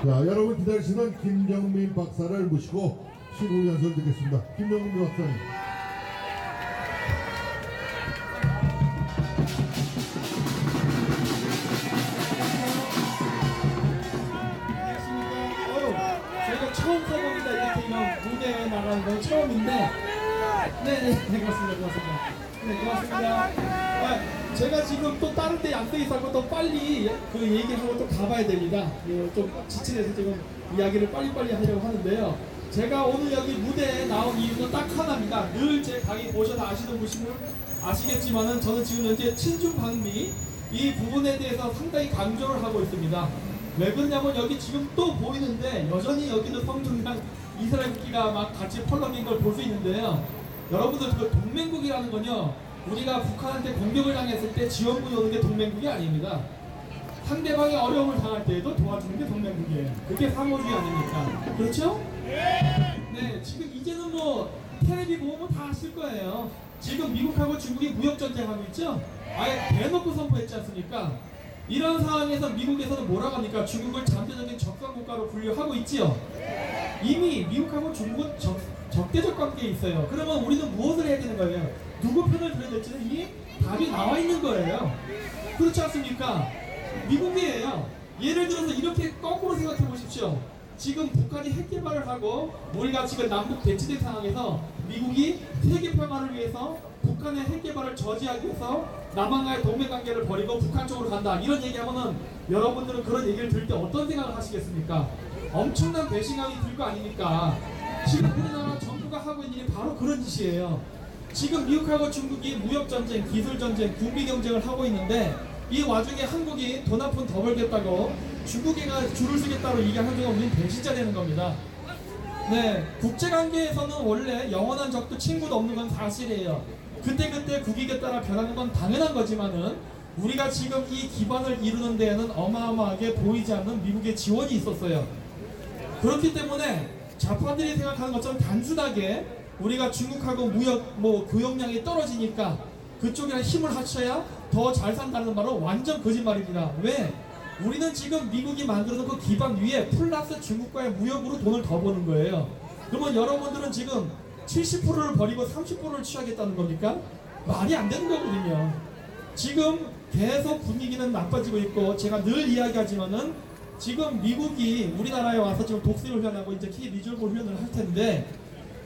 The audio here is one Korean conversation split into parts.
자, 여러분 기다리시던 김정민 박사를 모시고 시국 연설 듣겠습니다. 김정민 박사님. 안녕하십니까. 저희가 처음 써봅니다. 이렇게 이런 무대에 나가는 건 처음인데. 네, 고맙습니다. 네, 고맙습니다. 제가 지금 또 다른 데 양떼 있었고 또 빨리 그 얘기하고 또 가봐야 됩니다. 좀 지치해서 지금 이야기를 빨리빨리 하려고 하는데요. 제가 오늘 여기 무대에 나온 이유는 딱 하나입니다. 늘 제 강의 보셔서 아시는 분은 아시겠지만은 저는 지금 현재 친중방미 이 부분에 대해서 상당히 강조를 하고 있습니다. 왜 그러냐면 여기 지금 또 보이는데 여전히 여기도 성중이랑 이스라엘 국기가 막 같이 펄럭인 걸 볼 수 있는데요. 여러분들 그 동맹국이라는 건요, 우리가 북한한테 공격을 당했을 때 지원군이 오는 게 동맹국이 아닙니다. 상대방이 어려움을 당할 때에도 도와주는 게 동맹국이에요. 그게 상호주의 아닙니까? 그렇죠? 네, 지금 이제는 뭐 텔레비 보면 다 아실 거예요. 지금 미국하고 중국이 무역전쟁하고 있죠? 아예 대놓고 선포했지 않습니까? 이런 상황에서 미국에서는 뭐라고 합니까? 중국을 잠재적인 적성국가로 분류하고 있지요. 이미 미국하고 중국은 적대적 관계에 있어요. 그러면 우리는 무엇을 해야 되는 거예요? 누구 편을 들어야 될지는 이미 답이 나와 있는 거예요. 그렇지 않습니까? 미국이에요. 예를 들어서 이렇게 거꾸로 생각해 보십시오. 지금 북한이 핵 개발을 하고 우리가 지금 남북 대치된 상황에서 미국이 세계 평화를 위해서 북한의 핵 개발을 저지하기 위해서 남한과의 동맹관계를 버리고 북한 쪽으로 간다, 이런 얘기하면은 여러분들은 그런 얘기를 들을 때 어떤 생각을 하시겠습니까? 엄청난 배신감이 들 거 아닙니까? 지금 우리나라 정부가 하고 있는 일이 바로 그런 짓이에요. 지금 미국하고 중국이 무역전쟁, 기술전쟁, 군비경쟁을 하고 있는데 이 와중에 한국이 돈 한 푼 더 벌겠다고 중국이가 줄을 서겠다고 얘기하는 순간 우리는 배신자 되는 겁니다. 네, 국제관계에서는 원래 영원한 적도 친구도 없는 건 사실이에요. 그때그때 국익에 따라 변하는 건 당연한 거지만은 우리가 지금 이 기반을 이루는 데에는 어마어마하게 보이지 않는 미국의 지원이 있었어요. 그렇기 때문에 좌파들이 생각하는 것처럼 단순하게 우리가 중국하고 무역 교역량이 떨어지니까 그쪽이랑 힘을 합쳐야 더 잘 산다는 말은 완전 거짓말입니다. 왜? 우리는 지금 미국이 만들어놓은 그 기반 위에 플러스 중국과의 무역으로 돈을 더 버는 거예요. 그러면 여러분들은 지금 70%를 버리고 30%를 취하겠다는 겁니까? 말이 안 되는 거거든요. 지금 계속 분위기는 나빠지고 있고, 제가 늘 이야기하지만은 지금 미국이 우리나라에 와서 지금 독수리 훈련하고 이제 키 리졸브 훈련을 할 텐데,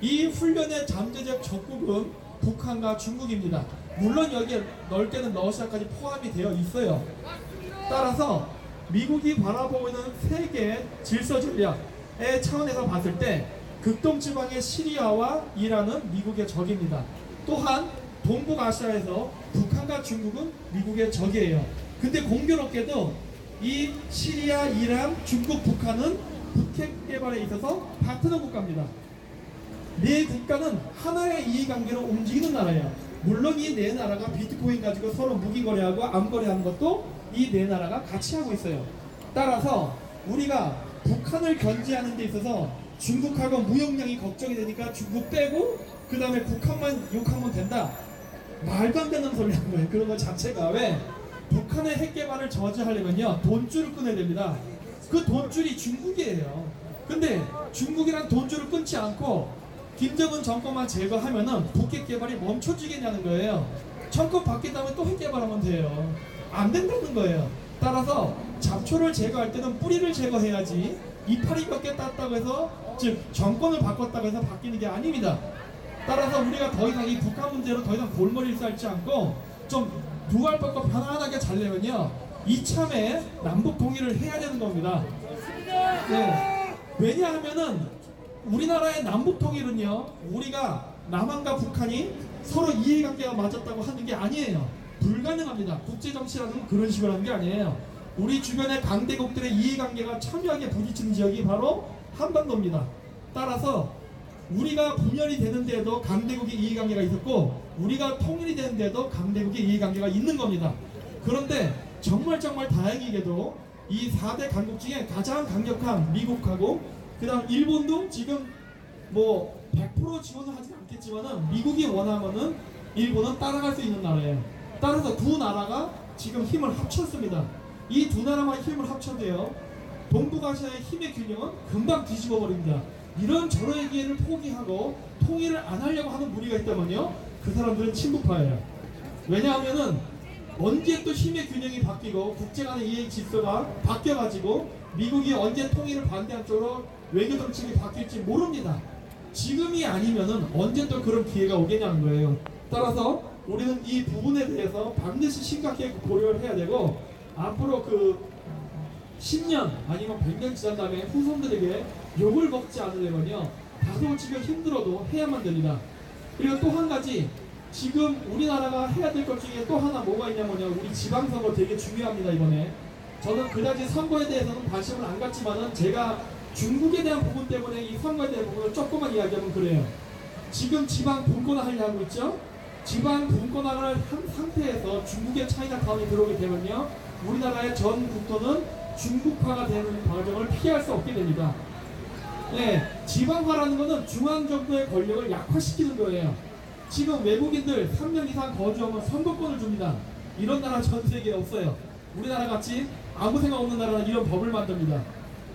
이 훈련의 잠재적 적국은 북한과 중국입니다. 물론 여기에 넓게는 러시아까지 포함이 되어 있어요. 따라서 미국이 바라보고 있는 세계 질서 전략의 차원에서 봤을 때 극동지방의 시리아와 이란은 미국의 적입니다. 또한 동북아시아에서 북한과 중국은 미국의 적이에요. 근데 공교롭게도 이 시리아, 이란, 중국, 북한은 북핵 개발에 있어서 파트너 국가입니다. 네 국가는 하나의 이해관계로 움직이는 나라예요. 물론 이 네 나라가 비트코인 가지고 서로 무기 거래하고 암 거래하는 것도 이 네 나라가 같이 하고 있어요. 따라서 우리가 북한을 견제하는 데 있어서 중국하고 무역량이 걱정이 되니까 중국 빼고 그 다음에 북한만 욕하면 된다, 말도 안 되는 소리 하는 거예요. 그런 것 자체가. 왜? 북한의 핵 개발을 저지하려면요, 돈줄을 끊어야 됩니다. 그 돈줄이 중국이에요. 근데 중국이랑 돈줄을 끊지 않고 김정은 정권만 제거하면은 북핵 개발이 멈춰지겠냐는 거예요. 정권 바뀐 다음에 또 핵 개발하면 돼요. 안 된다는 거예요. 따라서 잡초를 제거할 때는 뿌리를 제거해야지 이파리 몇 개 땄다고 해서, 즉 정권을 바꿨다고 해서 바뀌는 게 아닙니다. 따라서 우리가 더 이상 이 북한 문제로 더 이상 골머리를 쌓지 않고 좀 두알 뻗고 편안하게 잘려면요, 이참에 남북 통일을 해야 되는 겁니다. 네. 왜냐하면은 우리나라의 남북 통일은요, 우리가 남한과 북한이 서로 이해관계가 맞았다고 하는 게 아니에요. 불가능합니다. 국제정치라는 건 그런 식으로 하는 게 아니에요. 우리 주변의 강대국들의 이해관계가 첨예하게 부딪히는 지역이 바로 한반도입니다. 따라서 우리가 분열이 되는 데에도 강대국의 이해관계가 있었고, 우리가 통일이 되는 데에도 강대국의 이해관계가 있는 겁니다. 그런데 정말 다행히게도 이 4대 강국 중에 가장 강력한 미국하고 그 다음 일본도 지금 뭐 100% 지원을 하진 않겠지만은 미국이 원하면은 일본은 따라갈 수 있는 나라예요. 따라서 두 나라가 지금 힘을 합쳤습니다. 이 두 나라만 힘을 합쳐도요, 동북아시아의 힘의 균형은 금방 뒤집어 버립니다. 이런 저러의 기회를 포기하고 통일을 안 하려고 하는 무리가 있다면요, 그 사람들은 친북파예요. 왜냐하면은 언제 또 힘의 균형이 바뀌고 국제 간의 이해 질서가 바뀌어가지고 미국이 언제 통일을 반대한 쪽으로 외교 정책이 바뀔지 모릅니다. 지금이 아니면은 언제 또 그런 기회가 오겠냐는 거예요. 따라서 우리는 이 부분에 대해서 반드시 심각하게 고려를 해야 되고, 앞으로 그 10년 아니면 100년 지난 다음에 후손들에게 욕을 먹지 않으려면요, 다소 지금 힘들어도 해야만 됩니다. 그리고 또 한 가지, 지금 우리나라가 해야 될 것 중에 또 하나 뭐가 있냐면요, 우리 지방선거 되게 중요합니다. 이번에 저는 그다지 선거에 대해서는 관심을 안 갖지만은 제가 중국에 대한 부분 때문에 이 선거에 대한 부분을 조금만 이야기하면 그래요. 지금 지방 분권화를 하고 있죠. 지방 분권화를 한 상태에서 중국의 차이나타운이 들어오게 되면요, 우리나라의 전 국토는 중국화가 되는 과정을 피할 수 없게 됩니다. 네, 지방화라는 것은 중앙정부의 권력을 약화시키는 거예요. 지금 외국인들 3년 이상 거주하면 선거권을 줍니다. 이런 나라 전 세계에 없어요. 우리나라 같이 아무 생각 없는 나라는 이런 법을 만듭니다.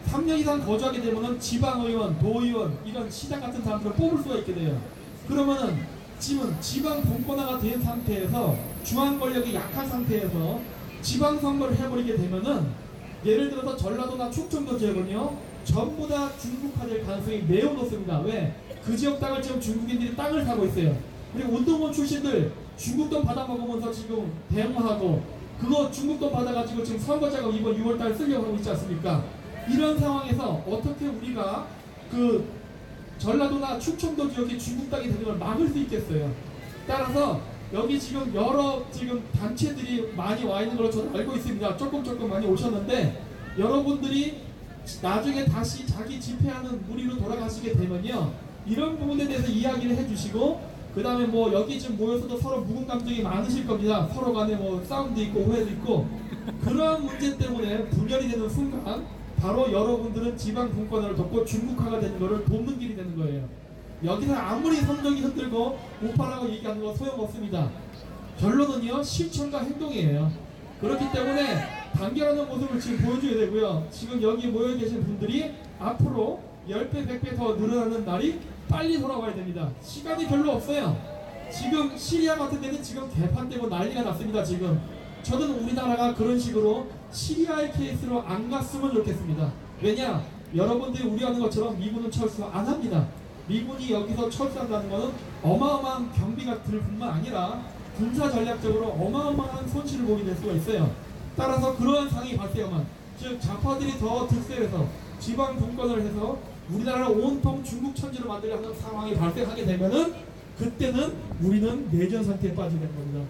3년 이상 거주하게 되면은 지방의원, 도의원, 이런 시장 같은 사람들을 뽑을 수가 있게 돼요. 그러면은 지금 지방 분권화가 된 상태에서, 중앙 권력이 약한 상태에서 지방선거를 해버리게 되면은, 예를 들어서 전라도나 충청도 지역은요, 전부 다 중국화될 가능성이 매우 높습니다. 왜? 그 지역 땅을 지금 중국인들이 땅을 사고 있어요. 그리고 운동원 출신들 중국 돈 받아먹으면서 지금 대응하고, 그거 중국 돈 받아가지고 지금 선거자금 이번 6월달 쓰려고 하고 있지 않습니까? 이런 상황에서 어떻게 우리가 그 전라도나 충청도 지역이 중국 땅이 되는 걸 막을 수 있겠어요? 따라서 여기 지금 여러 지금 단체들이 많이 와 있는 걸로 저는 알고 있습니다. 조금 많이 오셨는데, 여러분들이 나중에 다시 자기 집회하는 무리로 돌아가시게 되면요, 이런 부분에 대해서 이야기를 해주시고, 그 다음에 뭐 여기 지금 모여서도 서로 묵은 감정이 많으실 겁니다. 서로 간에 뭐 싸움도 있고 오해도 있고, 그러한 문제 때문에 분열이 되는 순간 바로 여러분들은 지방 분권화를 돕고 중국화가 되는 것을 돕는 길이 되는 거예요. 여기서 아무리 성적이 흔들고 우파라고 얘기하는 거 소용없습니다. 결론은요, 실천과 행동이에요. 그렇기 때문에 단결하는 모습을 지금 보여줘야 되고요. 지금 여기 모여 계신 분들이 앞으로 10배, 100배 더 늘어나는 날이 빨리 돌아와야 됩니다. 시간이 별로 없어요. 지금 시리아 같은 데는 지금 개판되고 난리가 났습니다. 지금 저는 우리나라가 그런 식으로 시리아의 케이스로 안 갔으면 좋겠습니다. 왜냐? 여러분들이 우려하는 것처럼 미군은 철수 안 합니다. 미군이 여기서 철수한다는 것은 어마어마한 경비가 들 뿐만 아니라 군사 전략적으로 어마어마한 손실을 보게 될 수가 있어요. 따라서 그러한 상황이 발생하면, 즉 좌파들이 더 득세해서 지방 분권을 해서 우리나라를 온통 중국 천지로 만들려 하는 상황이 발생하게 되면은, 그때는 우리는 내전 상태에 빠지게 되는 겁니다.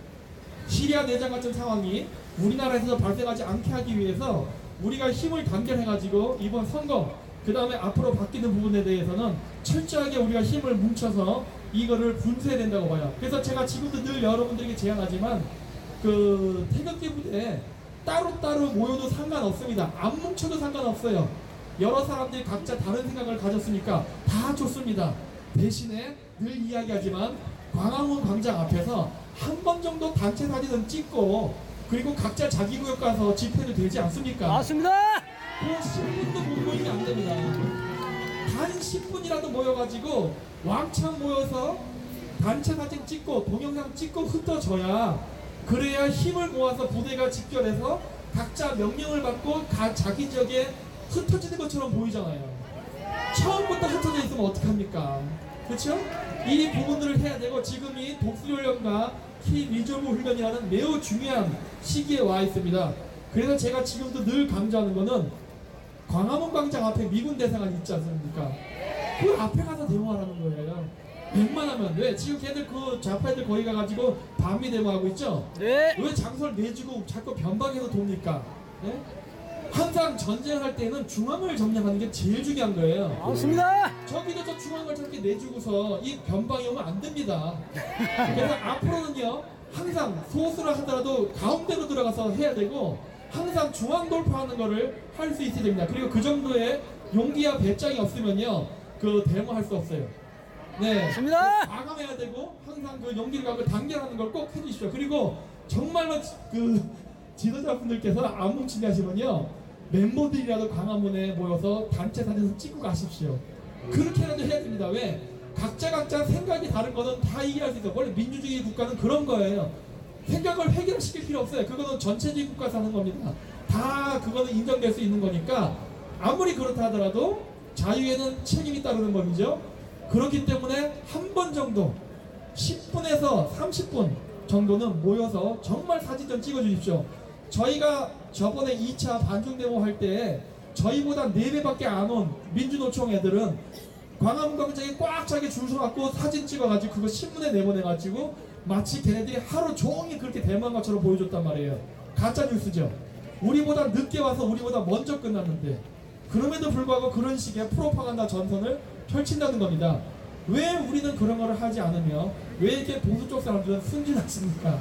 시리아 내전 같은 상황이 우리나라에서 발생하지 않게 하기 위해서 우리가 힘을 단결해가지고 이번 선거, 그 다음에 앞으로 바뀌는 부분에 대해서는 철저하게 우리가 힘을 뭉쳐서 이거를 분쇄해야 된다고 봐요. 그래서 제가 지금도 늘 여러분들에게 제안하지만, 그 태극기 부대에 따로따로 모여도 상관없습니다. 안 뭉쳐도 상관없어요. 여러 사람들이 각자 다른 생각을 가졌으니까 다 좋습니다. 대신에 늘 이야기하지만 광화문 광장 앞에서 한 번 정도 단체 사진은 찍고, 그리고 각자 자기 구역 가서 집회도 되지 않습니까? 맞습니다. 그 10분도 못 모이면 안 됩니다. 단 10분이라도 모여가지고 왕창 모여서 단체 사진 찍고 동영상 찍고 흩어져야, 그래야 힘을 모아서 부대가 집결해서 각자 명령을 받고 자기 지역에 흩어지는 것처럼 보이잖아요. 처음부터 흩어져 있으면 어떡합니까? 그렇죠? 이 부분들을 해야 되고, 지금이 독수훈련과 키 리저브 훈련이라는 매우 중요한 시기에 와 있습니다. 그래서 제가 지금도 늘 강조하는 거는, 광화문 광장 앞에 미군 대사관 있지 않습니까? 그 앞에 가서 데모하라는 거예요. 웬만하면. 왜? 지금 걔들 그 좌파애들 거기 가가지고 반미 데모하고 있죠? 네. 왜 장소를 내주고 자꾸 변방해서 돕니까? 네? 항상 전쟁할 때는 중앙을 점령하는 게 제일 중요한 거예요. 맞습니다. 저기도 저 중앙을 저렇게 내주고서 이 변방이 오면 안 됩니다. 그래서 앞으로는요, 항상 소수를 하더라도 가운데로 들어가서 해야 되고, 항상 중앙 돌파하는 거를 할 수 있어야 됩니다. 그리고 그 정도의 용기와 배짱이 없으면요, 그 데모할 수 없어요. 네, 맞습니다. 과감해야 되고, 항상 그 용기를 갖고 단결하는 걸 꼭 해주십시오. 그리고 정말로 그 지도자분들께서 안 뭉치게 하시면요, 멤버들이라도 광화문에 모여서 단체 사진을 찍고 가십시오. 그렇게라도 해야 됩니다. 왜? 각자 생각이 다른 거는 다 이해할 수 있어요. 원래 민주주의 국가는 그런 거예요. 생각을 해결시킬 필요 없어요. 그거는 전체주의 국가에서 하는 겁니다. 다 그거는 인정될 수 있는 거니까 아무리 그렇다 하더라도 자유에는 책임이 따르는 법이죠. 그렇기 때문에 한 번 정도 10분에서 30분 정도는 모여서 정말 사진 좀 찍어 주십시오. 저희가 저번에 2차 반중데모 할 때 저희보다 4배밖에 안 온 민주노총 애들은 광화문 광장에 꽉 차게 줄 서갖고 사진 찍어가지고 그거 신문에 내보내가지고 마치 걔네들이 하루 종일 그렇게 대모한 것처럼 보여줬단 말이에요. 가짜 뉴스죠. 우리보다 늦게 와서 우리보다 먼저 끝났는데 그럼에도 불구하고 그런 식의 프로파간다 전선을 펼친다는 겁니다. 왜 우리는 그런 거를 하지 않으며 왜 이렇게 보수 쪽 사람들은 순진하십니까?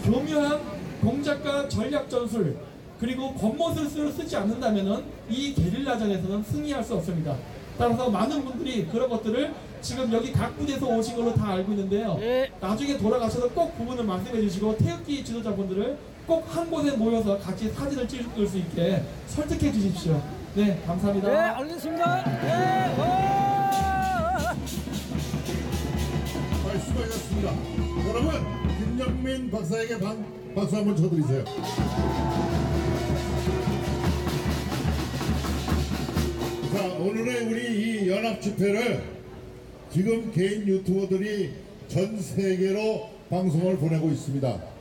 교묘한 공작과 전략 전술 그리고 겉모술수를 쓰지 않는다면은 이 게릴라전에서는 승리할 수 없습니다. 따라서 많은 분들이 그런 것들을 지금 여기 각 부대에서 오신 걸로 다 알고 있는데요. 나중에 돌아가셔서 꼭 부분을 말씀해 주시고 태극기 지도자분들을 꼭 한 곳에 모여서 같이 사진을 찍을 수 있게 설득해 주십시오. 네, 감사합니다. 네, 알겠습니다. 네, 수고하셨습니다. 여러분, 김정민 박사에게 박수 한번 쳐드리세요. 자, 오늘의 우리 이 연합 집회를 지금 개인 유튜버들이 전 세계로 방송을 보내고 있습니다.